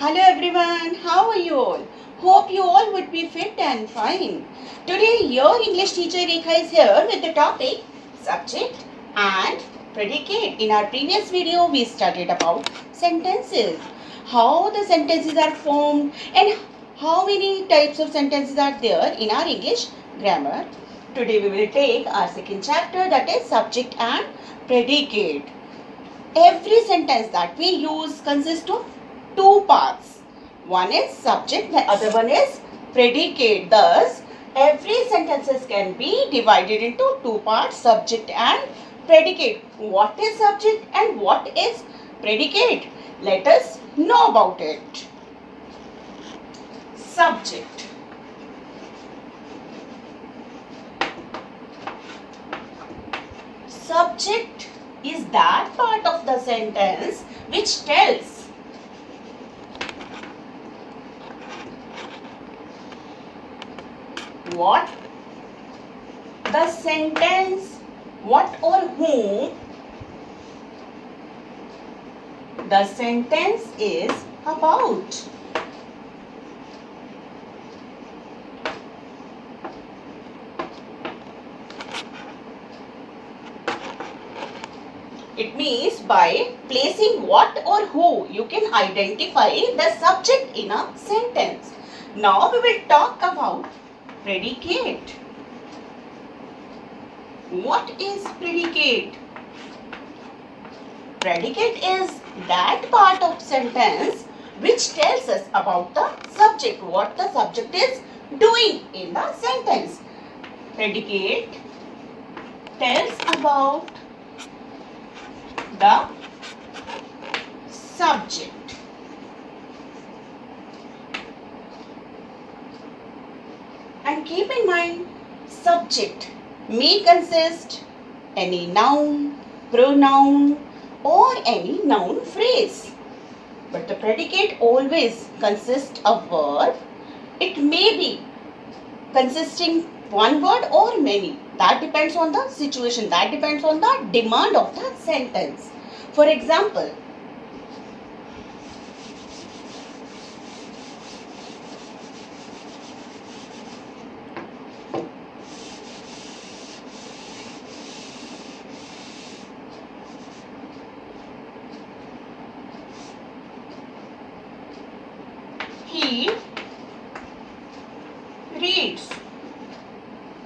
Hello everyone, how are you all? Hope you all would be fit and fine. Today your English teacher Rekha is here with the topic subject and predicate. In our previous video we studied about sentences, how the sentences are formed and how many types of sentences are there in our English grammar. Today we will take our second chapter, that is subject and predicate. Every sentence that we use consists of two parts. One is subject, the other one is predicate. Thus, every sentences can be divided into two parts, subject and predicate. What is subject and what is predicate? Let us know about it. Subject. Subject is that part of the sentence which tells what the sentence, what or whom the sentence is about. It means by placing what or who, you can identify the subject in a sentence. Now we will talk about predicate. What is predicate? Predicate is that part of sentence which tells us about the subject, what the subject is doing in the sentence. Predicate tells about the subject. And keep in mind, subject may consist any noun, pronoun or any noun phrase. But the predicate always consists of verb. It may be consisting one word or many. That depends on the situation. That depends on the demand of the sentence. For example, he reads.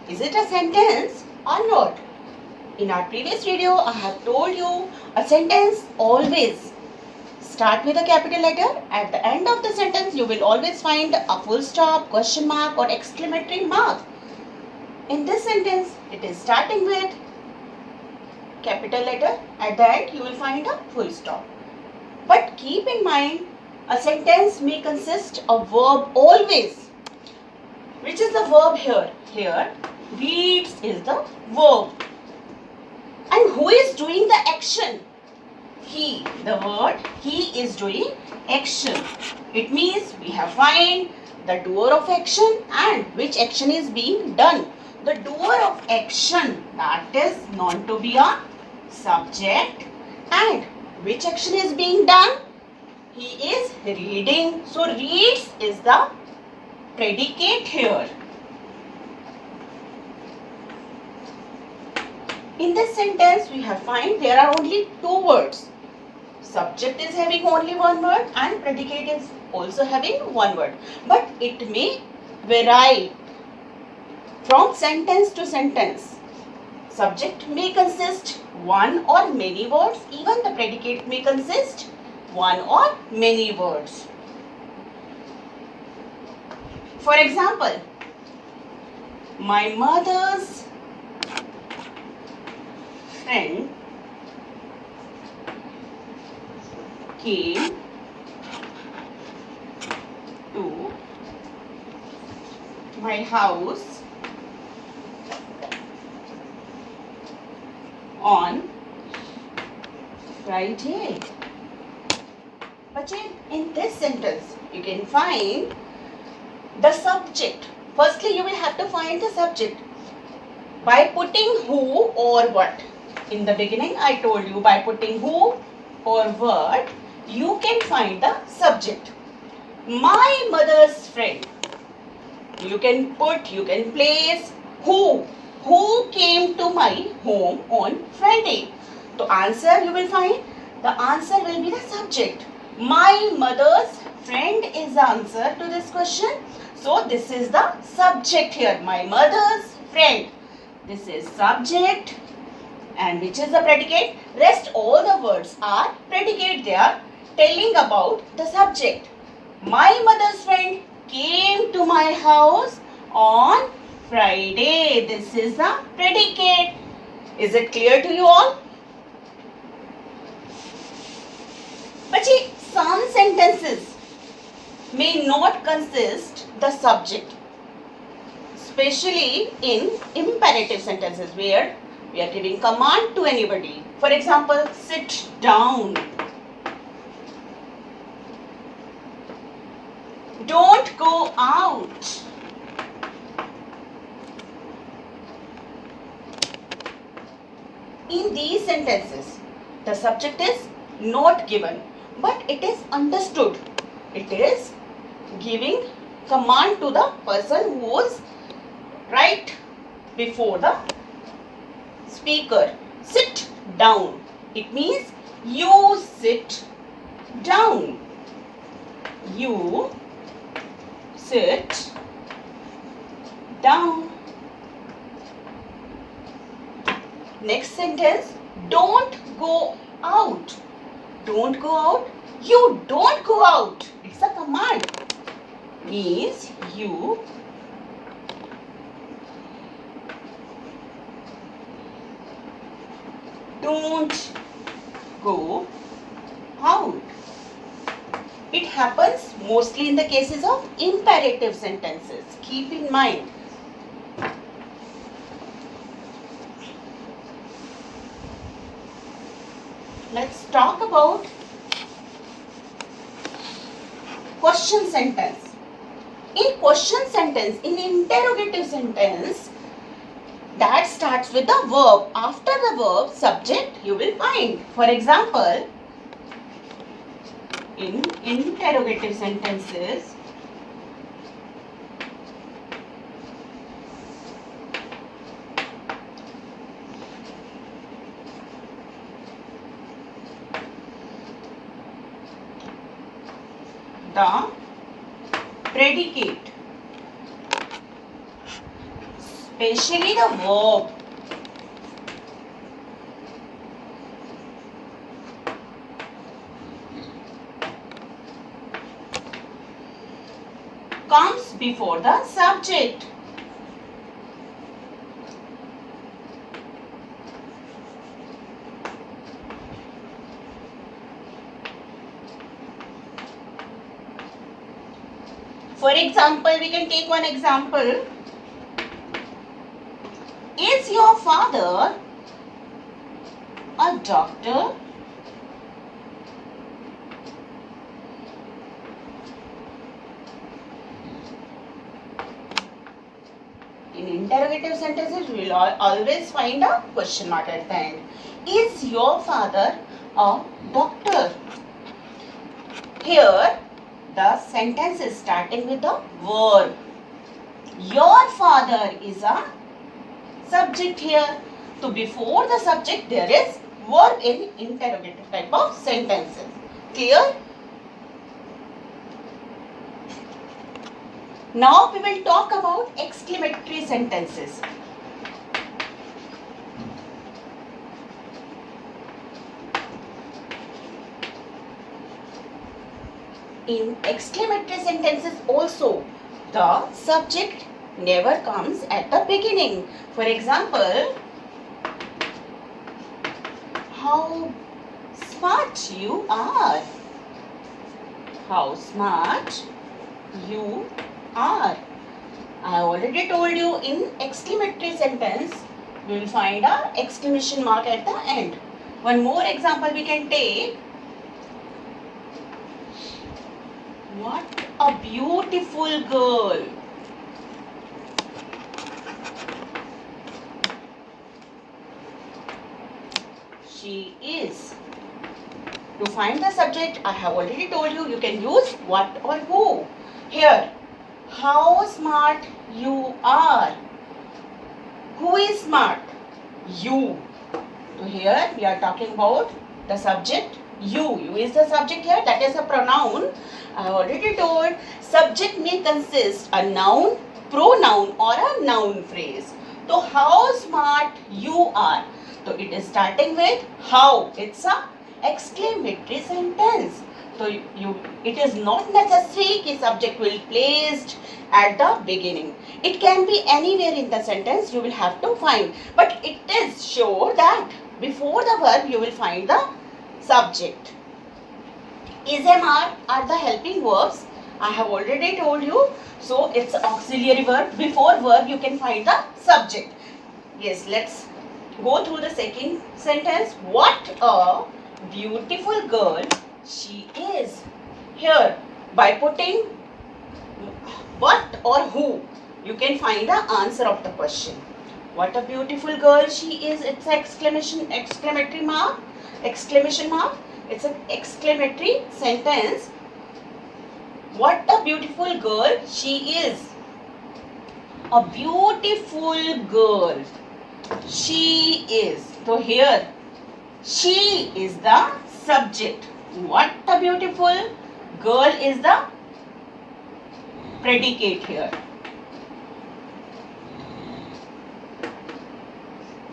Is it a sentence or not? In our previous video, I have told you a sentence always start with a capital letter. At the end of the sentence, you will always find a full stop, question mark or exclamatory mark. In this sentence, it is starting with capital letter. At the end, you will find a full stop. But keep in mind, a sentence may consist of verb always. Which is the verb here? Here, reads is the verb. And who is doing the action? He. The word he is doing action. It means we have find the doer of action and which action is being done. The doer of action, that is known to be a subject, and which action is being done? He is reading. So reads is the predicate here. In this sentence, we have find there are only two words. Subject is having only one word and predicate is also having one word. But it may vary from sentence to sentence. Subject may consist one or many words. Even the predicate may consist one or many words. For example, my mother's friend came to my house on Friday. But in this sentence, you can find the subject. Firstly, you will have to find the subject by putting who or what. In the beginning, I told you by putting who or what, you can find the subject. My mother's friend. You can place who came to my home on Friday. So answer you will find, the answer will be the subject. My mother's friend is the answer to this question. So this is the subject here. My mother's friend. This is subject. And which is the predicate? Rest all the words are predicate. They are telling about the subject. My mother's friend came to my house on Friday. This is the predicate. Is it clear to you all? But see, some sentences may not consist the subject, especially in imperative sentences where we are giving command to anybody. For example, sit down. Don't go out. In these sentences, the subject is not given, but it is understood. It is giving command to the person who is right before the speaker. Sit down. It means you sit down. You sit down. Next sentence, don't go out. Don't go out. You don't go out. It's a command. Means you don't go out. It happens mostly in the cases of imperative sentences. Keep in mind. Let's talk about question sentence. In question sentence, in interrogative sentence, that starts with the verb. After the verb, subject you will find. For example, in interrogative sentences, the predicate, especially the verb, comes before the subject. For example, we can take one example. Is your father a doctor? In interrogative sentences, we will always find a question mark at the end. Is your father a doctor? Here, the sentence is starting with the verb. Your father is a subject here. So, before the subject, there is verb in interrogative type of sentences. Clear? Now we will talk about exclamatory sentences. In exclamatory sentences also, the subject never comes at the beginning. For example, how smart you are. How smart you are. I already told you in exclamatory sentence, we will find a exclamation mark at the end. One more example we can take. What a beautiful girl. She is. To find the subject, I have already told you, you can use what or who. Here, how smart you are. Who is smart? You. So here we are talking about the subject you. You is the subject here. That is a pronoun. I have already told subject may consist a noun, pronoun or a noun phrase. So how smart you are. So it is starting with how. It's a exclamatory sentence. So it is not necessary that subject will be placed at the beginning. It can be anywhere in the sentence, you will have to find. But it is sure that before the verb you will find the subject. Is, am, are the helping verbs. I have already told you. So it's auxiliary verb. Before verb you can find the subject. Yes, let's go through the second sentence. What a beautiful girl she is. Here, by putting what or who, you can find the answer of the question. What a beautiful girl she is. It's an exclamatory mark. Exclamation mark. It's an exclamatory sentence. What a beautiful girl she is. A beautiful girl she is. So here, she is the subject. What a beautiful girl is the predicate here.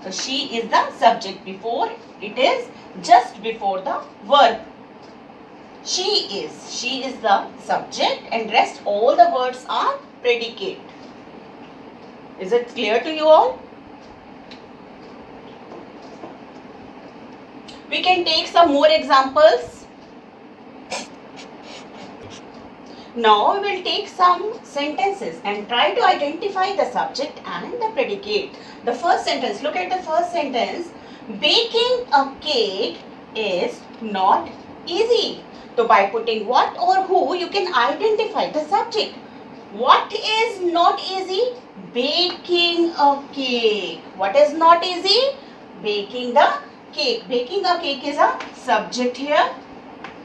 So she is the subject before, it is just before the verb. She is the subject and rest all the words are predicate. Is it clear to you all? We can take some more examples. Now we will take some sentences and try to identify the subject and the predicate. The first sentence, look at the first sentence. Baking a cake is not easy. So by putting what or who, you can identify the subject. What is not easy? Baking a cake. What is not easy? Baking the cake. Baking a cake is a subject here.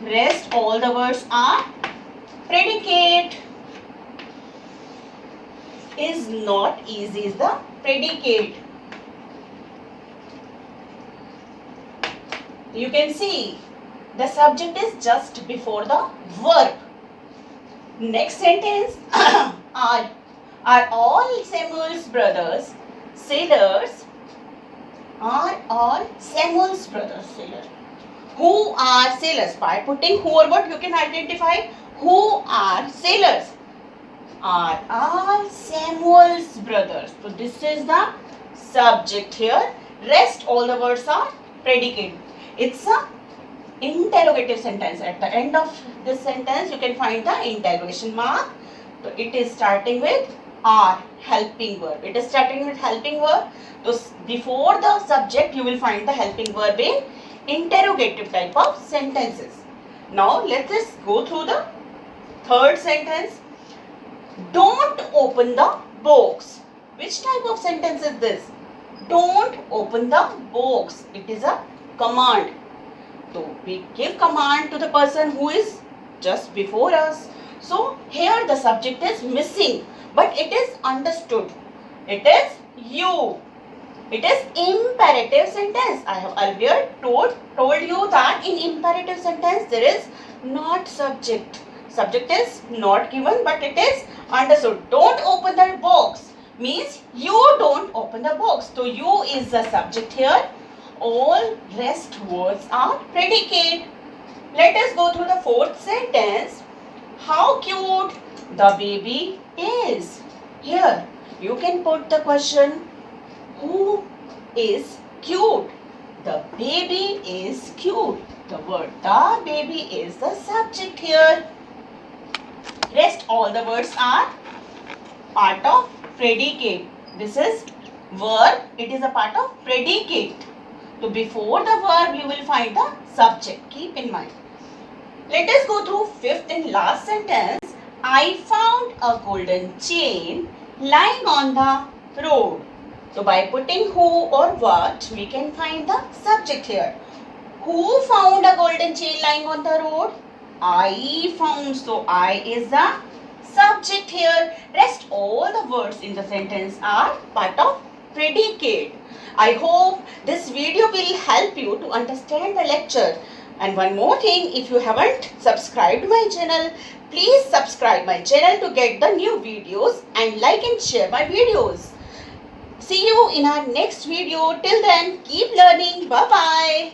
Rest all the words are predicate. Is not easy is the predicate. You can see the subject is just before the verb. Next sentence. Are all Samuel's brothers sailors? Are all Samuel's brothers sailors? Who are sailors? By putting who or what you can identify who are sailors. Are all Samuel's brothers. So this is the subject here. Rest all the words are predicate. It's a interrogative sentence. At the end of this sentence you can find the interrogation mark. So it is starting with are, helping verb. It is starting with helping verb. So before the subject you will find the helping verb in interrogative type of sentences. Now let us go through the third sentence. Don't open the box. Which type of sentence is this? Don't open the box. It is a command. So we give command to the person who is just before us. So here the subject is missing, but it is understood. It is you. It is imperative sentence. I have earlier told you that in imperative sentence there is not subject. Subject is not given, but it is understood. Don't open the box means you don't open the box. So you is the subject here. All rest words are predicate. Let us go through the fourth sentence. How cute the baby is. Here you can put the question, who is cute? The baby is cute. The word the baby is the subject here. Rest all the words are part of predicate. This is verb. It is a part of predicate. So before the verb you will find the subject. Keep in mind. Let us go through fifth and last sentence. I found a golden chain lying on the road. So by putting who or what we can find the subject here. Who found a golden chain lying on the road? I found. So I is the subject here. Rest all the words in the sentence are part of predicate. I hope this video will help you to understand the lecture. And one more thing, if you haven't subscribed my channel, please subscribe my channel to get the new videos and like and share my videos. See you in our next video. Till then, keep learning. Bye-bye.